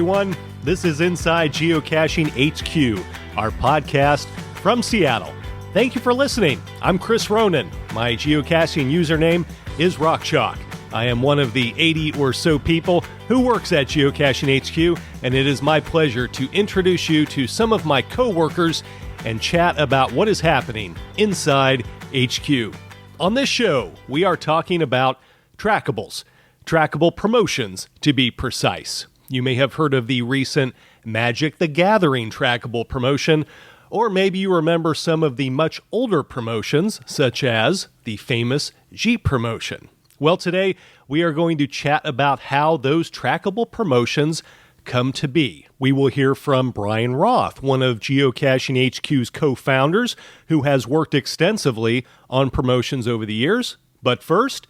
everyone. This is Inside Geocaching HQ, our podcast from Seattle. Thank you for listening. I'm Chris Ronan. My geocaching username is RockChalk. I am one of the 80 or so people who works at Geocaching HQ, and it is my pleasure to introduce you to some of my coworkers and chat about what is happening inside HQ. On this show, we are talking about trackables, trackable promotions to be precise. You may have heard of the recent Magic the Gathering trackable promotion, or maybe you remember some of the much older promotions, such as the famous Jeep promotion. Well, today we are going to chat about how those trackable promotions come to be. We will hear from Bryan Roth, one of Geocaching HQ's co-founders, who has worked extensively on promotions over the years. But first,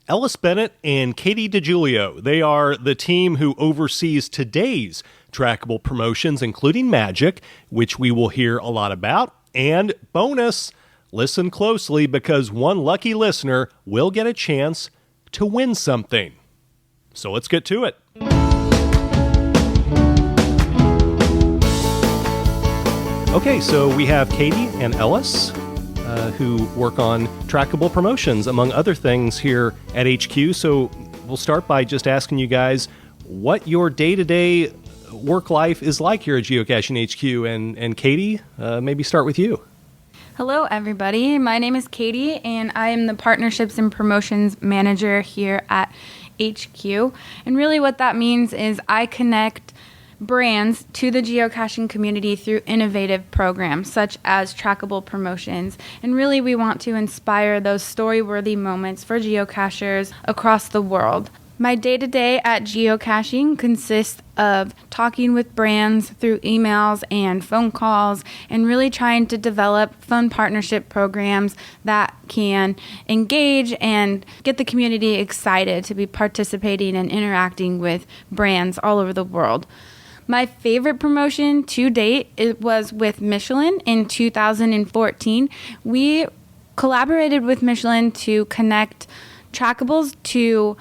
Ellis Bennett and Katie DiGiulio. They are the team who oversees today's trackable promotions, including Magic, which we will hear a lot about. And bonus, listen closely because one lucky listener will get a chance to win something. So let's get to it. Okay, so we have Katie and Ellis, who work on trackable promotions, among other things, here at HQ. So we'll start by just asking you guys what your day-to-day work life is like here at Geocaching HQ. And Katie, maybe start with you. Hello, everybody. My name is Katie, and I am the Partnerships and Promotions Manager here at HQ. And really what that means is I connect brands to the geocaching community through innovative programs such as trackable promotions. And really we want to inspire those story-worthy moments for geocachers across the world. My day-to-day at geocaching consists of talking with brands through emails and phone calls and really trying to develop fun partnership programs that can engage and get the community excited to be participating and interacting with brands all over the world. My favorite promotion to date was with Michelin in 2014. We collaborated with Michelin to connect trackables to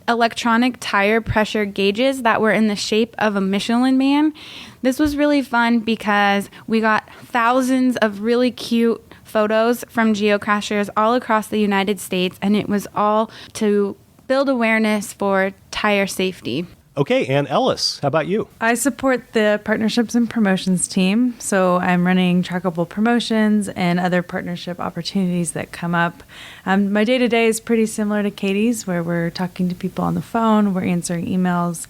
electronic tire pressure gauges that were in the shape of a Michelin man. This was really fun because we got thousands of really cute photos from geocachers all across the United States, and it was all to build awareness for tire safety. Okay, and Ellis, how about you? I support the Partnerships and Promotions team, so I'm running trackable promotions and other partnership opportunities that come up. My day-to-day is pretty similar to Katie's, where we're talking to people on the phone, we're answering emails,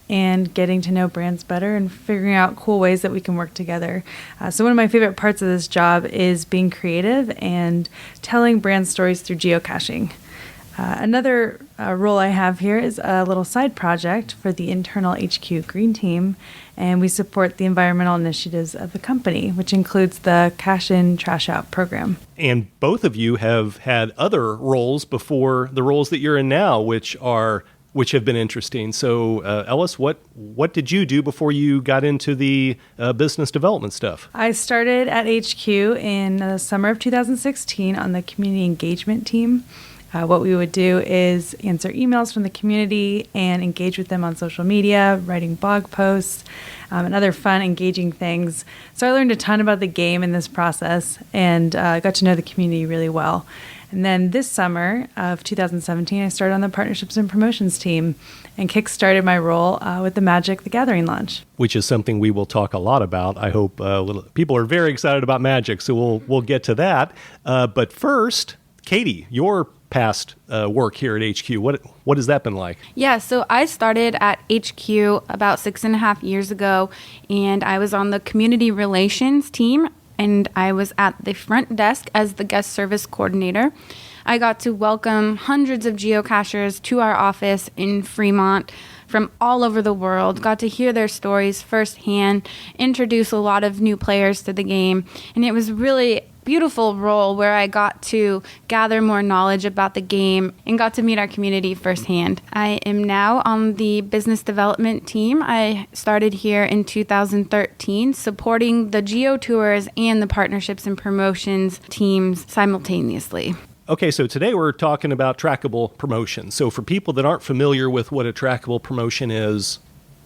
and getting to know brands better and figuring out cool ways that we can work together. So one of my favorite parts of this job is being creative and telling brand stories through geocaching. Another role I have here is a little side project for the internal HQ Green Team, and we support the environmental initiatives of the company, which includes the Cash In, Trash Out program. And both of you have had other roles before the roles that you're in now, which have been interesting. So, Ellis, what did you do before you got into the business development stuff? I started at HQ in the summer of 2016 on the community engagement team. What we would do is answer emails from the community and engage with them on social media, writing blog posts, and other fun, engaging things. So I learned a ton about the game in this process and got to know the community really well. And then this summer of 2017, I started on the Partnerships and Promotions team and kickstarted my role with the Magic the Gathering launch. Which is something we will talk a lot about. I hope people are very excited about Magic, so we'll get to that. But first, Katie, your past work here at HQ, what has that been like? Yeah, so I started at HQ about 6.5 years ago, and I was on the community relations team, and I was at the front desk as the guest service coordinator. I got to welcome hundreds of geocachers to our office in Fremont from all over the world, got to hear their stories firsthand, introduce a lot of new players to the game, and it was really beautiful role where I got to gather more knowledge about the game and got to meet our community firsthand. I am now on the business development team. I started here in 2013 supporting the Geo Tours and the Partnerships and Promotions teams simultaneously. Okay, so today we're talking about trackable promotions. So for people that aren't familiar with what a trackable promotion is,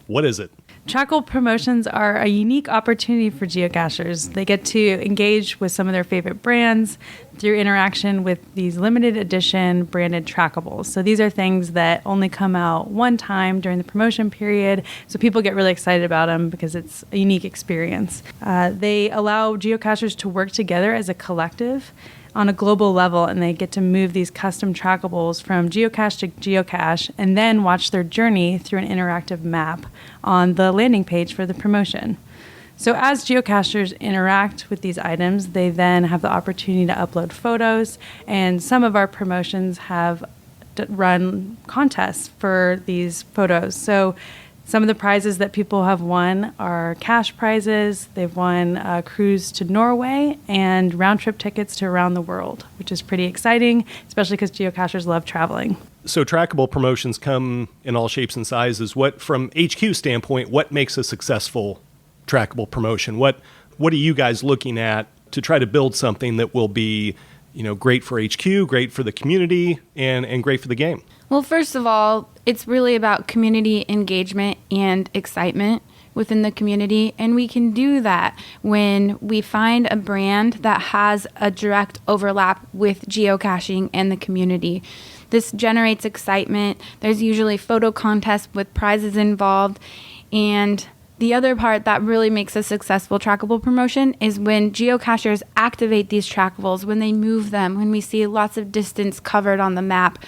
what is it? Trackable promotions are a unique opportunity for geocachers. They get to engage with some of their favorite brands through interaction with these limited edition branded trackables. So these are things that only come out one time during the promotion period. So people get really excited about them because it's a unique experience. They allow geocachers to work together as a collective on a global level, and they get to move these custom trackables from geocache to geocache and then watch their journey through an interactive map on the landing page for the promotion. So as geocachers interact with these items, they then have the opportunity to upload photos, and some of our promotions have run contests for these photos. So some of the prizes that people have won are cash prizes. They've won a cruise to Norway and round-trip tickets to around the world, which is pretty exciting, especially because geocachers love traveling. So trackable promotions come in all shapes and sizes. What, from HQ standpoint, what makes a successful trackable promotion? What are you guys looking at to try to build something that will be, great for HQ, great for the community, and great for the game? Well, first of all, it's really about community engagement and excitement within the community. And we can do that when we find a brand that has a direct overlap with geocaching and the community. This generates excitement. There's usually photo contests with prizes involved. And the other part that really makes a successful trackable promotion is when geocachers activate these trackables, when they move them, when we see lots of distance covered on the map.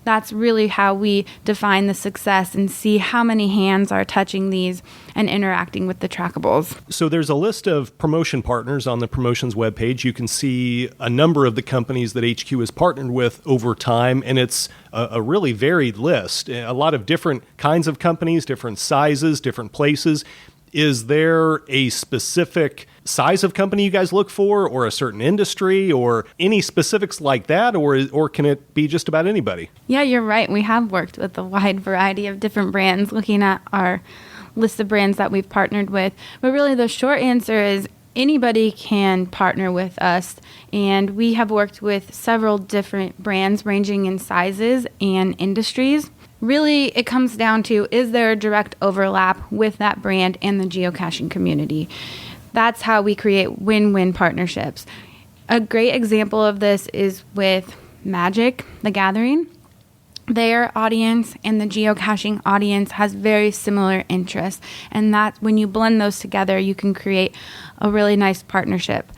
That's really how we define the success and see how many hands are touching these and interacting with the trackables. So there's a list of promotion partners on the promotions webpage. You can see a number of the companies that HQ has partnered with over time, and it's a really varied list. A lot of different kinds of companies, different sizes, different places. Is there a specific size of company you guys look for, or a certain industry, or any specifics like that, or can it be just about anybody? Yeah, you're right. We have worked with a wide variety of different brands, looking at our list of brands that we've partnered with. But really the short answer is anybody can partner with us, and we have worked with several different brands ranging in sizes and industries. Really, it comes down to, is there a direct overlap with that brand and the geocaching community? That's how we create win-win partnerships. A great example of this is with Magic: The Gathering. Their audience and the geocaching audience has very similar interests, and that when you blend those together, you can create a really nice partnership.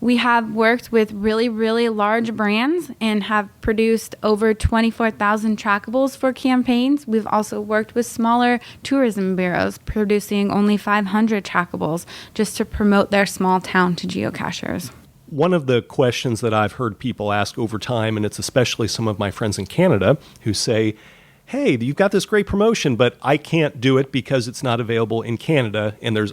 We have worked with really, really large brands and have produced over 24,000 trackables for campaigns. We've also worked with smaller tourism bureaus producing only 500 trackables just to promote their small town to geocachers. One of the questions that I've heard people ask over time, and it's especially some of my friends in Canada who say, hey, you've got this great promotion, but I can't do it because it's not available in Canada. And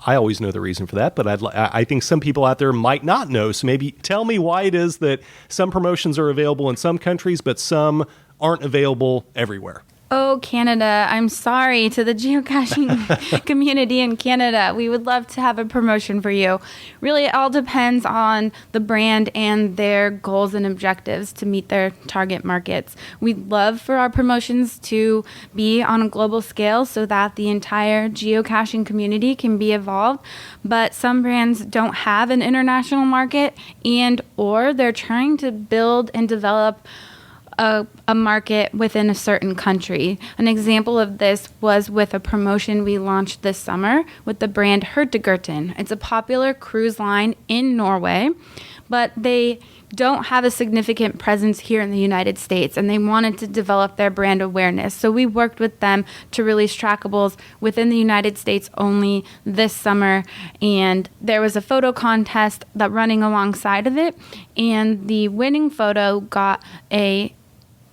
I always know the reason for that, but I think some people out there might not know. So maybe tell me why it is that some promotions are available in some countries, but some aren't available everywhere. Oh, Canada, I'm sorry to the geocaching community in Canada. We would love to have a promotion for you. Really, it all depends on the brand and their goals and objectives to meet their target markets. We'd love for our promotions to be on a global scale so that the entire geocaching community can be involved, but some brands don't have an international market or they're trying to build and develop a market within a certain country. An example of this was with a promotion we launched this summer with the brand Hurtigruten. It's a popular cruise line in Norway, but they don't have a significant presence here in the United States, and they wanted to develop their brand awareness. So we worked with them to release trackables within the United States only this summer, and there was a photo contest that running alongside of it, and the winning photo got a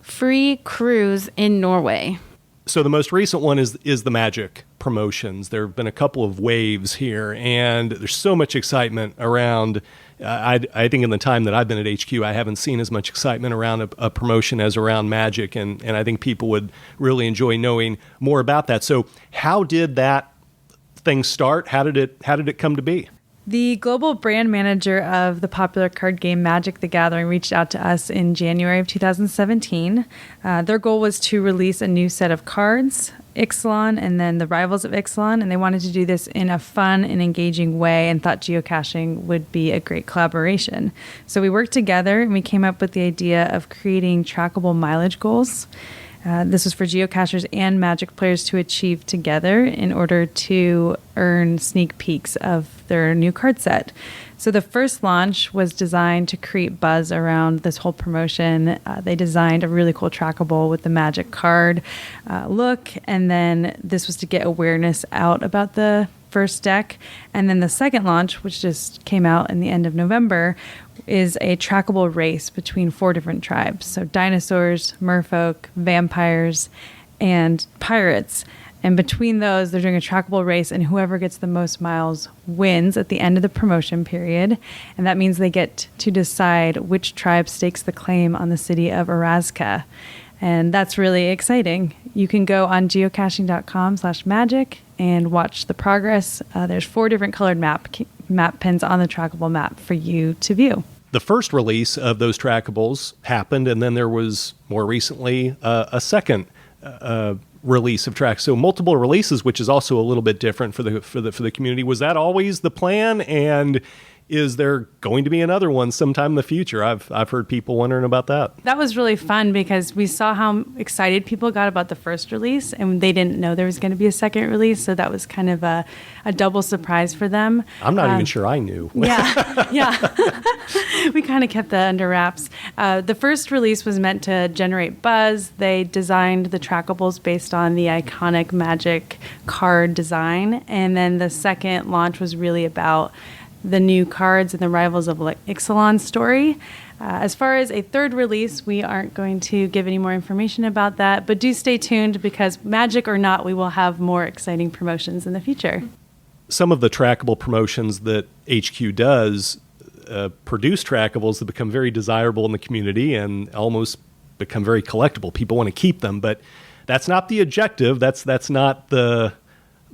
free cruise in Norway. So the most recent one is the Magic promotions. There have been a couple of waves here, and there's so much excitement around. I think in the time that I've been at HQ, I haven't seen as much excitement around a promotion as around Magic, and I think people would really enjoy knowing more about that. So how did that thing start? How did it come to be? The global brand manager of the popular card game Magic: The Gathering reached out to us in January of 2017. Their goal was to release a new set of cards Ixalan and then the Rivals of Ixalan, and they wanted to do this in a fun and engaging way and thought geocaching would be a great collaboration. So we worked together and we came up with the idea of creating trackable mileage goals. This was for geocachers and Magic players to achieve together in order to earn sneak peeks of their new card set. So the first launch was designed to create buzz around this whole promotion. They designed a really cool trackable with the Magic card look, and then this was to get awareness out about the first deck. And then the second launch, which just came out in the end of November, is a trackable race between 4 different tribes. So dinosaurs, merfolk, vampires, and pirates. And between those, they're doing a trackable race, and whoever gets the most miles wins at the end of the promotion period. And that means they get to decide which tribe stakes the claim on the city of Erazka. And that's really exciting. You can go on geocaching.com/magic and watch the progress. There's 4 different colored map pins on the trackable map for you to view. The first release of those trackables happened, and then there was more recently a second release of tracks. So multiple releases, which is also a little bit different for the community. Was that always the plan? And is there going to be another one sometime in the future? I've heard people wondering about that. That was really fun because we saw how excited people got about the first release, and they didn't know there was going to be a second release. So that was kind of a double surprise for them. I'm not even sure I knew. Yeah. We kind of kept that under wraps. The first release was meant to generate buzz. They designed the trackables based on the iconic Magic card design. And then the second launch was really about the new cards and the Rivals of Ixalan story. As far as a third release, we aren't going to give any more information about that, but do stay tuned because Magic or not, we will have more exciting promotions in the future. Some of the trackable promotions that HQ does produce trackables that become very desirable in the community and almost become very collectible. People want to keep them, but that's not the objective. That's not the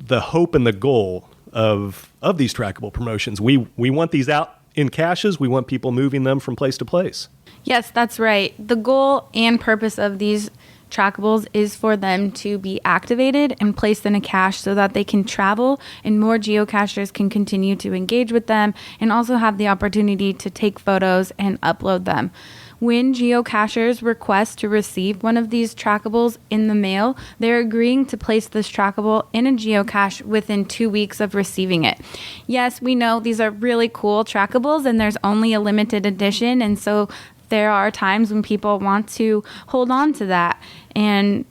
hope and the goal of these trackable promotions. We want these out in caches. We want people moving them from place to place. Yes, that's right. The goal and purpose of these trackables is for them to be activated and placed in a cache so that they can travel and more geocachers can continue to engage with them and also have the opportunity to take photos and upload them. When geocachers request to receive one of these trackables in the mail, they're agreeing to place this trackable in a geocache within 2 weeks of receiving it. Yes, we know these are really cool trackables and there's only a limited edition, and so there are times when people want to hold on to that and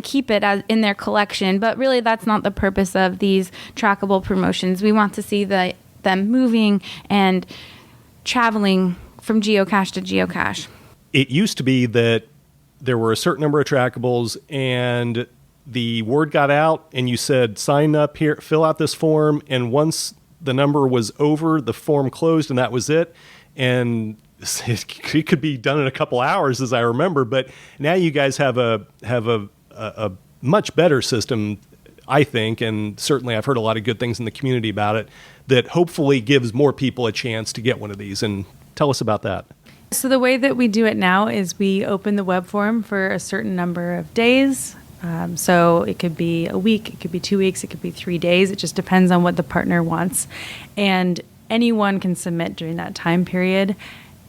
keep it in their collection, but really that's not the purpose of these trackable promotions. We want to see them moving and traveling from geocache to geocache. It used to be that there were a certain number of trackables and the word got out and you said, sign up here, fill out this form. And once the number was over, the form closed and that was it. And it could be done in a couple hours as I remember, but now you guys have a much better system, I think, and certainly I've heard a lot of good things in the community about it that hopefully gives more people a chance to get one of these. And tell us about that. So the way that we do it now is we open the web form for a certain number of days. So it could be a week, it could be 2 weeks, it could be 3 days. It just depends on what the partner wants. And anyone can submit during that time period.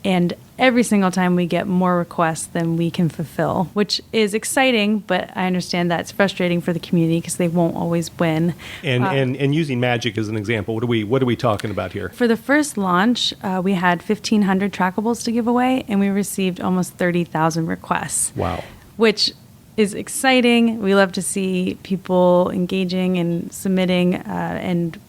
And every single time we get more requests than we can fulfill, which is exciting, but I understand that it's frustrating for the community because they won't always win. And using Magic as an example, what are we talking about here? For the first launch, we had 1,500 trackables to give away, and we received almost 30,000 requests. Wow. Which is exciting. We love to see people engaging and submitting, and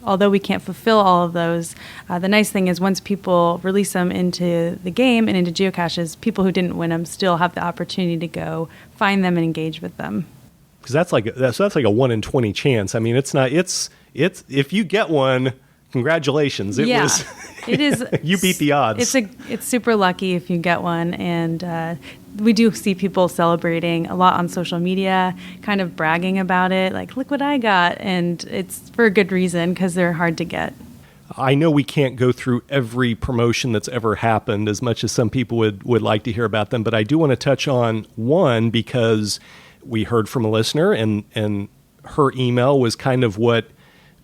although we can't fulfill all of those, the nice thing is once people release them into the game and into geocaches, people who didn't win them still have the opportunity to go find them and engage with them. Because that's like a 1 in 20 chance. I mean, it's if you get one, congratulations. It is. You beat the odds. It's super lucky if you get one, and we do see people celebrating a lot on social media, kind of bragging about it, like, look what I got. And it's for a good reason because they're hard to get. I know we can't go through every promotion that's ever happened as much as some people would like to hear about them, but I do want to touch on one because we heard from a listener, and her email was kind of what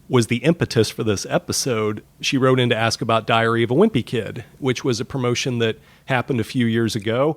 was the impetus for this episode. She wrote in to ask about Diary of a Wimpy Kid, which was a promotion that happened a few years ago.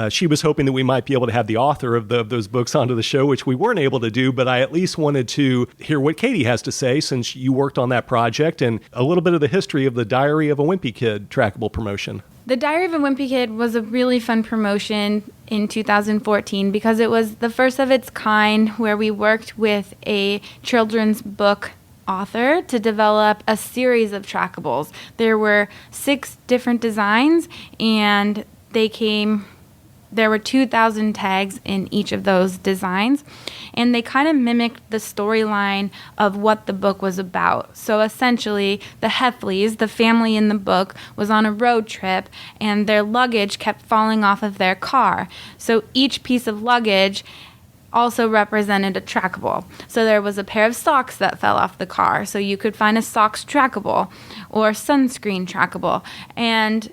She was hoping that we might be able to have the author of those books onto the show, which we weren't able to do, but I at least wanted to hear what Katie has to say since you worked on that project and a little bit of the history of the Diary of a Wimpy Kid trackable promotion. The Diary of a Wimpy Kid was a really fun promotion in 2014 because it was the first of its kind where we worked with a children's book author to develop a series of trackables. There were 6 different designs, and there were 2,000 tags in each of those designs, and they kind of mimicked the storyline of what the book was about. So essentially, the Heffleys, the family in the book, was on a road trip, and their luggage kept falling off of their car. So each piece of luggage also represented a trackable. So there was a pair of socks that fell off the car, so you could find a socks trackable or sunscreen trackable. And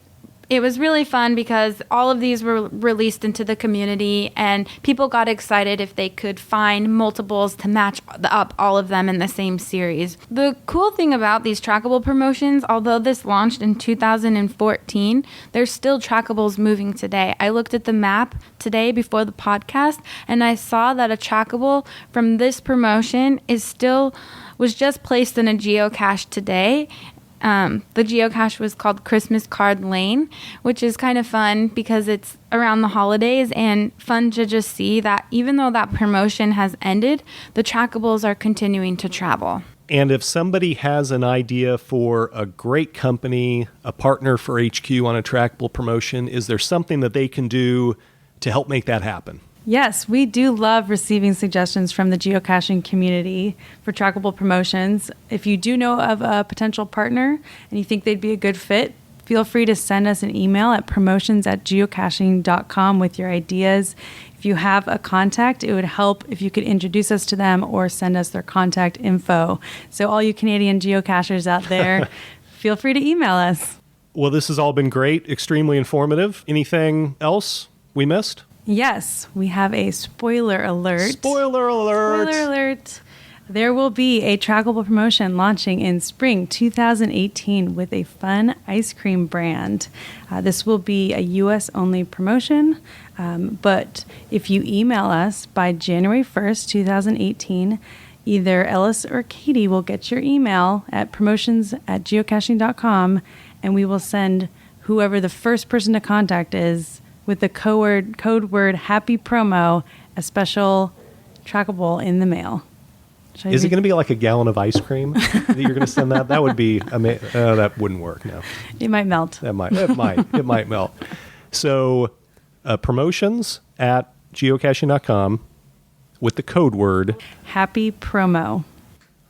it was really fun because all of these were released into the community, and people got excited if they could find multiples to match up all of them in the same series. The cool thing about these trackable promotions, although this launched in 2014, there's still trackables moving today. I looked at the map today before the podcast, and I saw that a trackable from this promotion was just placed in a geocache today. The geocache was called Christmas Card Lane, which is kind of fun because it's around the holidays and fun to just see that even though that promotion has ended, the trackables are continuing to travel. And if somebody has an idea for a great company, a partner for HQ on a trackable promotion, is there something that they can do to help make that happen? Yes, we do love receiving suggestions from the geocaching community for trackable promotions. If you do know of a potential partner and you think they'd be a good fit, feel free to send us an email at promotions@geocaching.com with your ideas. If you have a contact, it would help if you could introduce us to them or send us their contact info. So all you Canadian geocachers out there, feel free to email us. Well, this has all been great, extremely informative. Anything else we missed? Yes, we have a spoiler alert. Spoiler alert! Spoiler alert! There will be a trackable promotion launching in spring 2018 with a fun ice cream brand. This will be a U.S.-only promotion, but if you email us by January 1st, 2018, either Ellis or Katie will get your email at promotions@geocaching.com, and we will send whoever the first person to contact is with the code word Happy Promo, a special trackable in the mail. Is it going to be like a gallon of ice cream that you're going to send that? That would be that wouldn't work. No, it might melt. It might melt. So, promotions@geocaching.com with the code word Happy Promo.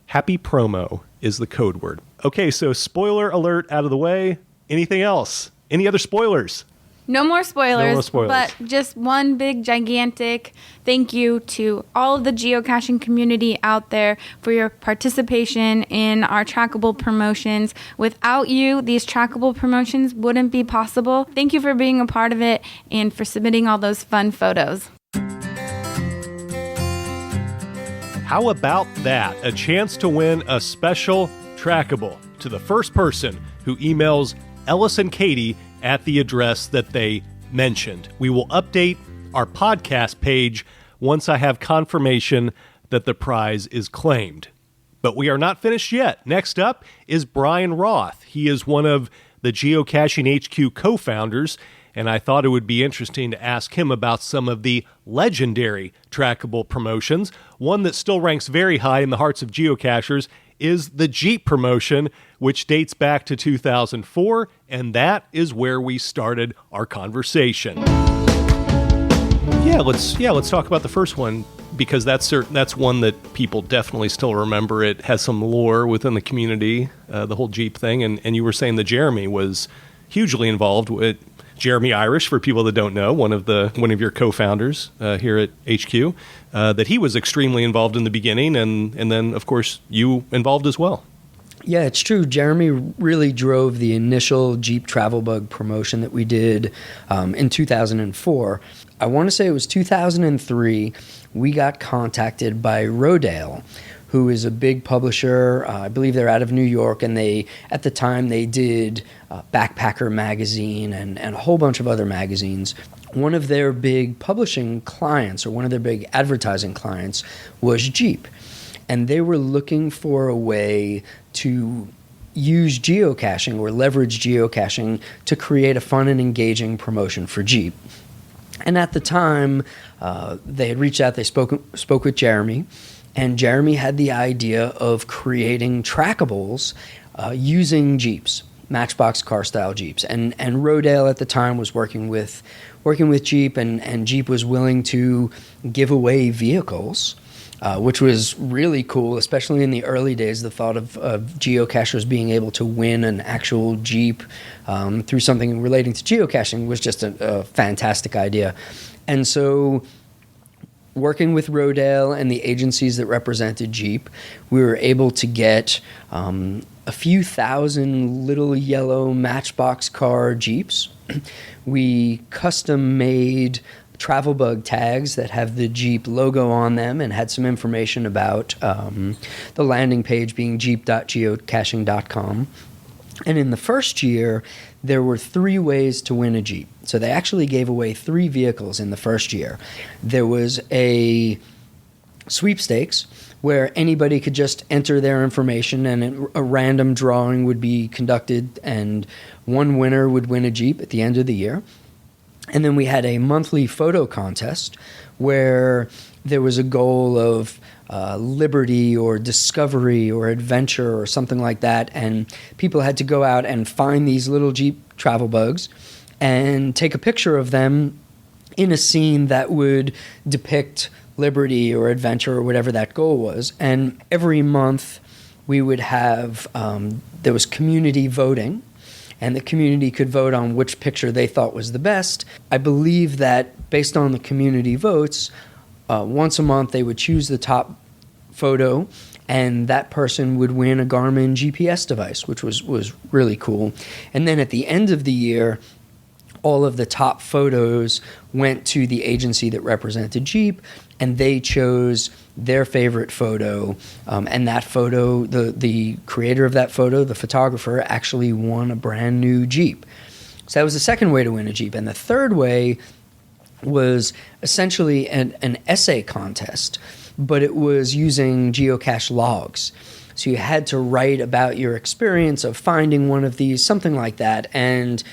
Happy Promo is the code word. Okay, so spoiler alert out of the way. Anything else? Any other spoilers? No more spoilers. No more spoilers. But just one big, gigantic thank you to all of the geocaching community out there for your participation in our trackable promotions. Without you, these trackable promotions wouldn't be possible. Thank you for being a part of it and for submitting all those fun photos. How about that? A chance to win a special trackable to the first person who emails Ellis and Katie at the address that they mentioned. We will update our podcast page once I have confirmation that the prize is claimed. But we are not finished yet. Next up is Bryan Roth. He is one of the Geocaching HQ co-founders, and I thought it would be interesting to ask him about some of the legendary trackable promotions. One that still ranks very high in the hearts of geocachers is the Jeep promotion, which dates back to 2004, and that is where we started our conversation. Let's talk about the first one, because that's one that people definitely still remember. It has some lore within the community, the whole Jeep thing, and you were saying that Jeremy was hugely involved with Jeremy Irish, for people that don't know, one of your co-founders here at HQ, that he was extremely involved in the beginning, and then, of course, you involved as well. Yeah, it's true. Jeremy really drove the initial Jeep Travel Bug promotion that we did in 2004. I want to say it was 2003. We got contacted by Rodale, who is a big publisher. I believe they're out of New York, and at the time they did Backpacker magazine and a whole bunch of other magazines. One of their big publishing clients, or one of their big advertising clients, was Jeep. And they were looking for a way to use geocaching or leverage geocaching to create a fun and engaging promotion for Jeep. And at the time, they had reached out, they spoke with Jeremy, and Jeremy had the idea of creating trackables using Jeeps, Matchbox car-style Jeeps. And Rodale at the time was working with Jeep, and Jeep was willing to give away vehicles, which was really cool, especially in the early days. The thought of geocachers being able to win an actual Jeep through something relating to geocaching was just a fantastic idea. And so, working with Rodale and the agencies that represented Jeep, we were able to get a few thousand little yellow Matchbox car Jeeps. We custom made travel bug tags that have the Jeep logo on them and had some information about the landing page being jeep.geocaching.com. And in the first year, there were 3 ways to win a Jeep. So they actually gave away 3 vehicles in the first year. There was a sweepstakes where anybody could just enter their information, and a random drawing would be conducted, and one winner would win a Jeep at the end of the year. And then we had a monthly photo contest where there was a goal of liberty or discovery or adventure or something like that. And people had to go out and find these little Jeep travel bugs and take a picture of them in a scene that would depict liberty or adventure or whatever that goal was. And every month we would have, there was community voting, and the community could vote on which picture they thought was the best. I believe that based on the community votes, once a month they would choose the top photo, and that person would win a Garmin GPS device, which was really cool. And then at the end of the year, all of the top photos went to the agency that represented Jeep, and they chose their favorite photo. And that photo, the creator of that photo, the photographer, actually won a brand new Jeep. So that was the second way to win a Jeep. And the third way was essentially an essay contest, but it was using geocache logs. So you had to write about your experience of finding one of these, something like that. And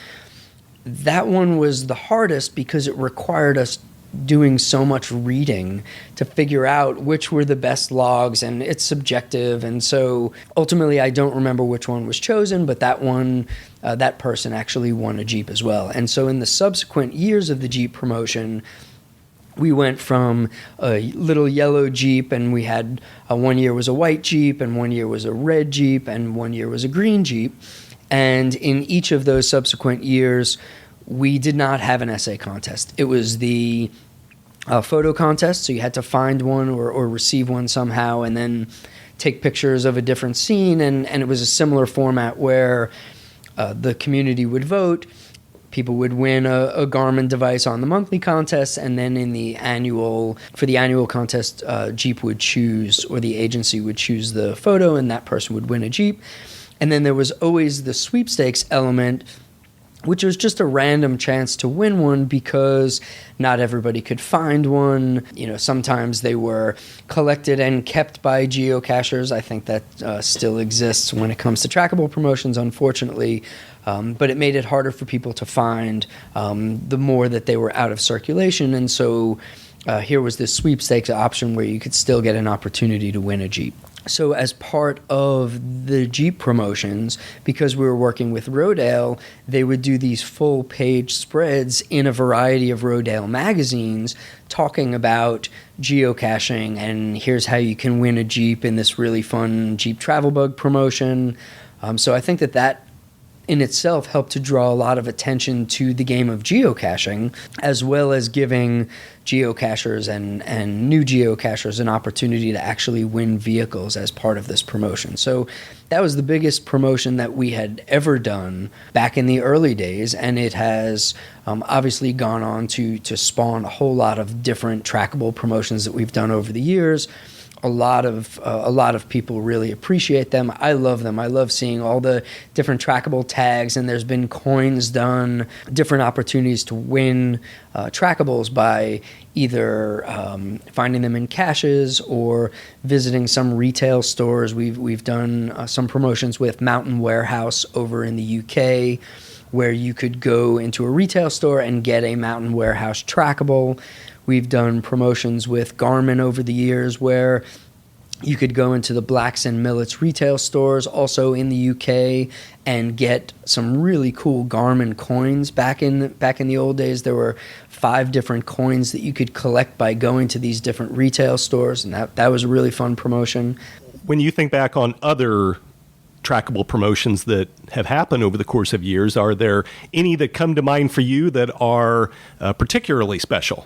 that one was the hardest because it required us doing so much reading to figure out which were the best logs, and it's subjective. And so ultimately I don't remember which one was chosen, but that one, that person actually won a Jeep as well. And so in the subsequent years of the Jeep promotion, we went from a little yellow Jeep, and we had one year was a white Jeep, and one year was a red Jeep, and one year was a green Jeep. And in each of those subsequent years, we did not have an essay contest. It was the photo contest, so you had to find one or receive one somehow and then take pictures of a different scene. And it was a similar format where the community would vote. People would win a Garmin device on the monthly contest, and then for the annual contest, Jeep would choose, or the agency would choose the photo, and that person would win a Jeep. And then there was always the sweepstakes element, which was just a random chance to win one because not everybody could find one. You know, sometimes they were collected and kept by geocachers. I think that still exists when it comes to trackable promotions, unfortunately. But it made it harder for people to find the more that they were out of circulation. And so here was this sweepstakes option where you could still get an opportunity to win a Jeep. So as part of the Jeep promotions, because we were working with Rodale, they would do these full-page spreads in a variety of Rodale magazines talking about geocaching, and here's how you can win a Jeep in this really fun Jeep travel bug promotion. So I think that in itself helped to draw a lot of attention to the game of geocaching, as well as giving geocachers and new geocachers an opportunity to actually win vehicles as part of this promotion. So that was the biggest promotion that we had ever done back in the early days, and it has obviously gone on to spawn a whole lot of different trackable promotions that we've done over the years. A lot of people really appreciate them. I love them. I love seeing all the different trackable tags, and there's been coins done, different opportunities to win trackables by either finding them in caches or visiting some retail stores. We've done some promotions with Mountain Warehouse over in the UK, where you could go into a retail store and get a Mountain Warehouse trackable. We've done promotions with Garmin over the years where you could go into the Blacks and Millets retail stores also in the UK and get some really cool Garmin coins. Back in the old days, there were 5 different coins that you could collect by going to these different retail stores, and that was a really fun promotion. When you think back on other trackable promotions that have happened over the course of years, are there any that come to mind for you that are particularly special?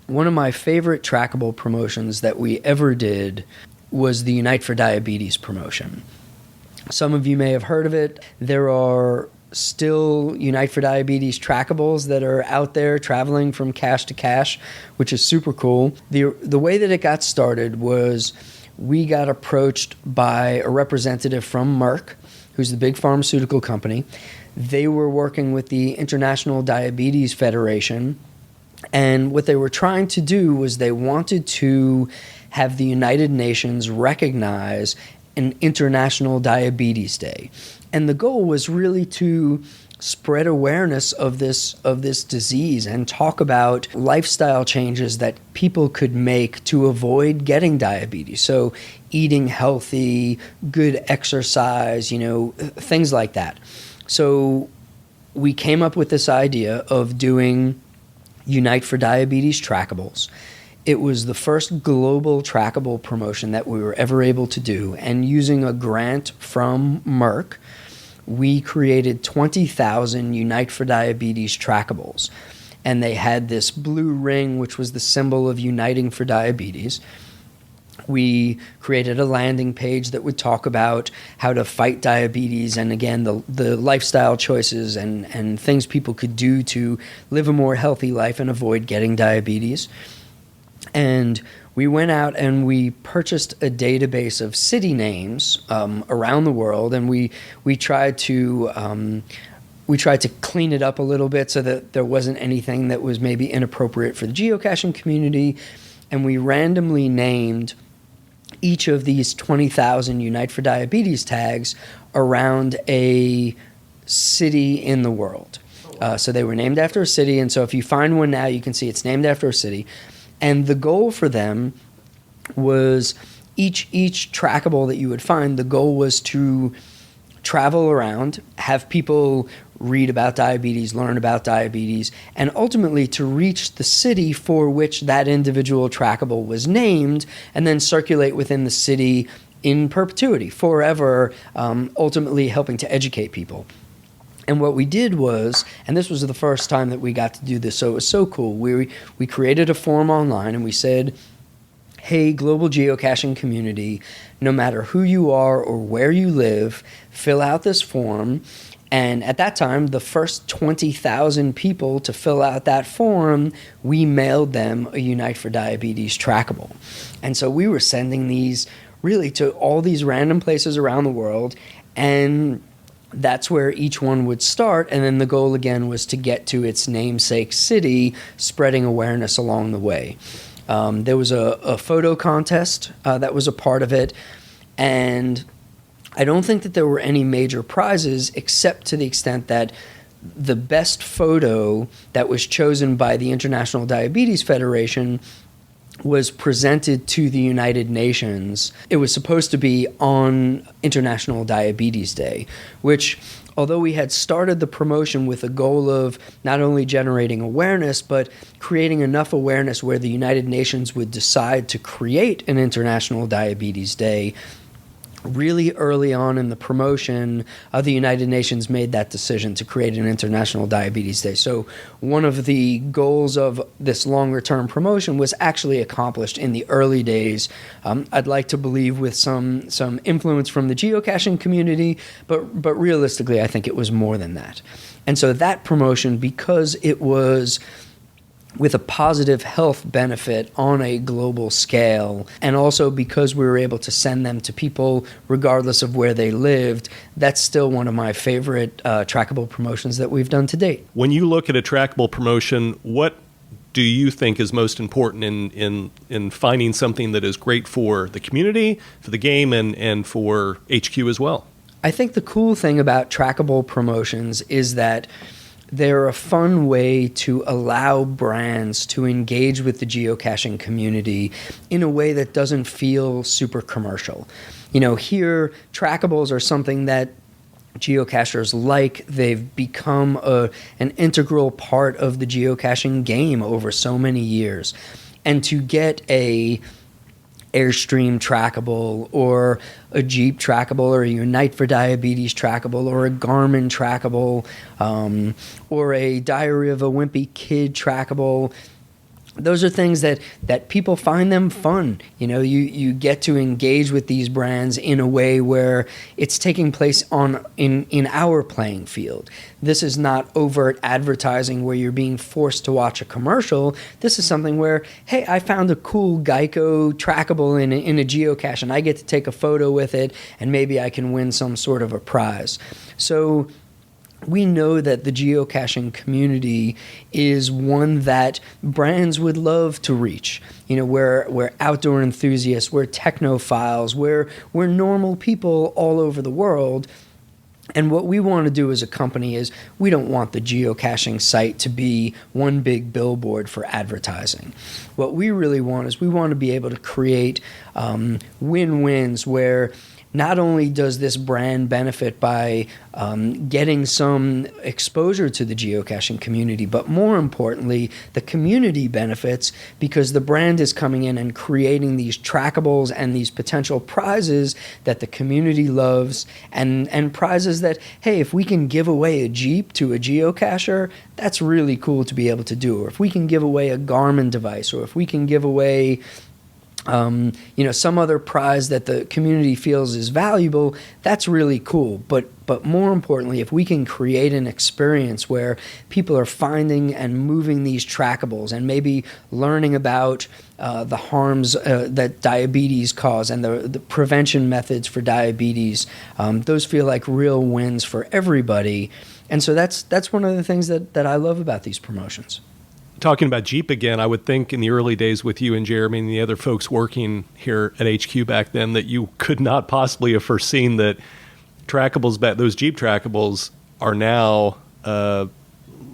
One of my favorite trackable promotions that we ever did was the Unite for Diabetes promotion. Some of you may have heard of it. There are still Unite for Diabetes trackables that are out there traveling from cache to cache, which is super cool. The way that it got started was we got approached by a representative from Merck, who's the big pharmaceutical company. They were working with the International Diabetes Federation, and what they were trying to do was they wanted to have the United Nations recognize an International Diabetes Day. And the goal was really to spread awareness of this disease and talk about lifestyle changes that people could make to avoid getting diabetes. So eating healthy, good exercise, things like that. So we came up with this idea of doing Unite for Diabetes trackables. It was the first global trackable promotion that we were ever able to do, and using a grant from Merck, we created 20,000 Unite for Diabetes trackables. And they had this blue ring, which was the symbol of uniting for diabetes. We created a landing page that would talk about how to fight diabetes and, again, the lifestyle choices and things people could do to live a more healthy life and avoid getting diabetes. And we went out and we purchased a database of city names around the world, and we tried to clean it up a little bit so that there wasn't anything that was maybe inappropriate for the geocaching community. And we randomly named each of these 20,000 Unite for Diabetes tags around a city in the world. So they were named after a city, and so if you find one now, you can see it's named after a city. And the goal for them was each trackable that you would find, the goal was to travel around, have people read about diabetes, learn about diabetes, and ultimately to reach the city for which that individual trackable was named, and then circulate within the city in perpetuity, forever, ultimately helping to educate people. And what we did was, and this was the first time that we got to do this, so it was so cool, we created a form online and we said, hey, global geocaching community, no matter who you are or where you live, fill out this form. And at that time, the first 20,000 people to fill out that form, we mailed them a Unite for Diabetes trackable. And so we were sending these really to all these random places around the world, and that's where each one would start. And then the goal again was to get to its namesake city, spreading awareness along the way. There was a photo contest that was a part of it, and I don't think that there were any major prizes except to the extent that the best photo that was chosen by the International Diabetes Federation was presented to the United Nations. It was supposed to be on International Diabetes Day, which, although we had started the promotion with a goal of not only generating awareness, but creating enough awareness where the United Nations would decide to create an International Diabetes Day, really early on in the promotion, the United Nations made that decision to create an International Diabetes Day. So one of the goals of this longer-term promotion was actually accomplished in the early days. I'd like to believe with some influence from the geocaching community, but realistically, I think it was more than that. And so that promotion, because it was with a positive health benefit on a global scale, and also because we were able to send them to people regardless of where they lived, that's still one of my favorite trackable promotions that we've done to date. When you look at a trackable promotion, what do you think is most important in finding something that is great for the community, for the game, and for HQ as well? I think the cool thing about trackable promotions is that they're a fun way to allow brands to engage with the geocaching community in a way that doesn't feel super commercial. Here, trackables are something that geocachers like. They've become an integral part of the geocaching game over so many years. And to get a Airstream trackable or a Jeep trackable or a Unite for Diabetes trackable or a Garmin trackable or a Diary of a Wimpy Kid trackable, those are things that people find them fun. You get to engage with these brands in a way where it's taking place in our playing field. This is not overt advertising where you're being forced to watch a commercial. This is something where, hey, I found a cool Geico trackable in a geocache, and I get to take a photo with it, and maybe I can win some sort of a prize. So we know that the geocaching community is one that brands would love to reach. We're outdoor enthusiasts, we're technophiles, we're normal people all over the world. And what we want to do as a company is we don't want the geocaching site to be one big billboard for advertising. What we really want is we want to be able to create win-wins where not only does this brand benefit by getting some exposure to the geocaching community, but more importantly, the community benefits because the brand is coming in and creating these trackables and these potential prizes that the community loves, and prizes that, hey, if we can give away a Jeep to a geocacher, that's really cool to be able to do. Or if we can give away a Garmin device, or if we can give away some other prize that the community feels is valuable, that's really cool. But more importantly, if we can create an experience where people are finding and moving these trackables and maybe learning about the harms that diabetes cause and the prevention methods for diabetes, those feel like real wins for everybody. And so that's one of the things that I love about these promotions. Talking about Jeep again, I would think in the early days with you and Jeremy and the other folks working here at HQ back then that you could not possibly have foreseen that trackables, those Jeep trackables, are now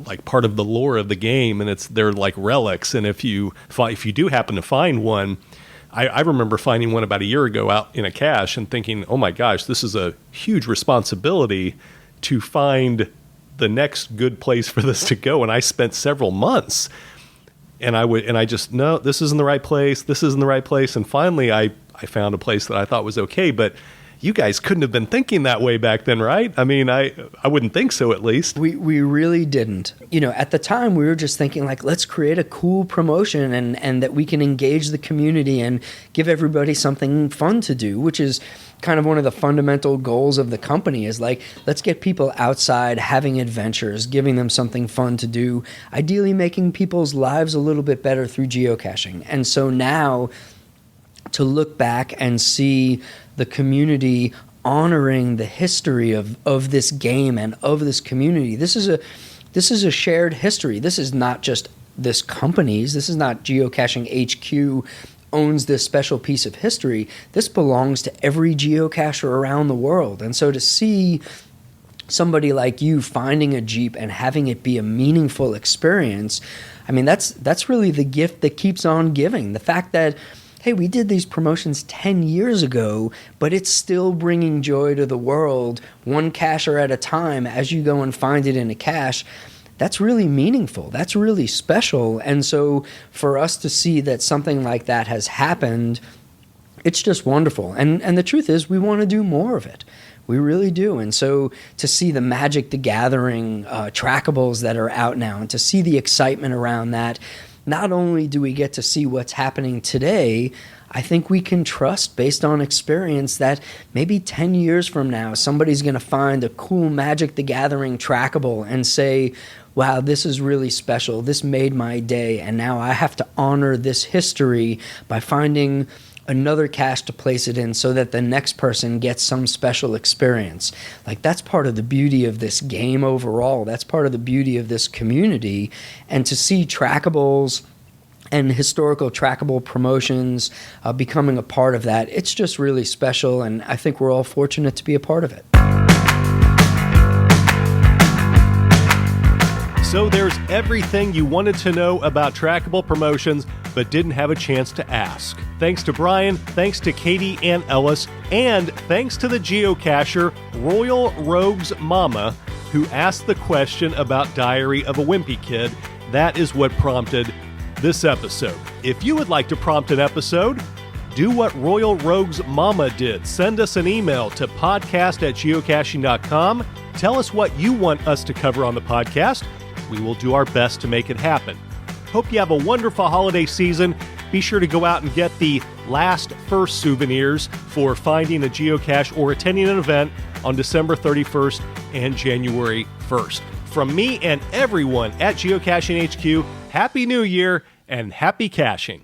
like part of the lore of the game, and they're like relics. And if you do happen to find one, I remember finding one about a year ago out in a cache and thinking, oh my gosh, this is a huge responsibility to find the next good place for this to go. And I spent several months and I just, no, this isn't the right place. This isn't the right place. And finally I found a place that I thought was okay, but you guys couldn't have been thinking that way back then, right? I mean, I wouldn't think so, at least. We really didn't. At the time we were just thinking like, let's create a cool promotion and that we can engage the community and give everybody something fun to do, which is kind of one of the fundamental goals of the company is like, let's get people outside having adventures, giving them something fun to do, ideally making people's lives a little bit better through geocaching. And so now to look back and see the community honoring the history of this game and of this community, this is a shared history. This is not just this company's, this is not Geocaching HQ owns this special piece of history. This belongs to every geocacher around the world. And so to see somebody like you finding a Jeep and having it be a meaningful experience, I mean, that's really the gift that keeps on giving. The fact that, hey, we did these promotions 10 years ago, but it's still bringing joy to the world, one cacher at a time as you go and find it in a cache. That's really meaningful. That's really special. And so for us to see that something like that has happened it's just wonderful. And the truth is, we want to do more of it. We really do. And so to see the Magic the Gathering trackables that are out now, and to see the excitement around that, not only do we get to see what's happening today, I think we can trust, based on experience, that maybe 10 years from now, somebody's going to find a cool Magic the Gathering trackable and say, wow, this is really special. This made my day. And now I have to honor this history by finding another cache to place it in so that the next person gets some special experience. Like, that's part of the beauty of this game overall. That's part of the beauty of this community. And to see trackables and historical trackable promotions becoming a part of that, it's just really special, and I think we're all fortunate to be a part of it. So there's everything you wanted to know about trackable promotions but didn't have a chance to ask. Thanks to Bryan, thanks to Katie and Ellis, and thanks to the geocacher Royal Rogue's Mama, who asked the question about Diary of a Wimpy Kid. That is what prompted this episode. If you would like to prompt an episode, do what Royal Rogue's Mama did. Send us an email to podcast@geocaching.com. Tell us what you want us to cover on the podcast. We will do our best to make it happen. Hope you have a wonderful holiday season. Be sure to go out and get the last first souvenirs for finding a geocache or attending an event on December 31st and January 1st. From me and everyone at Geocaching HQ, Happy New Year and happy caching.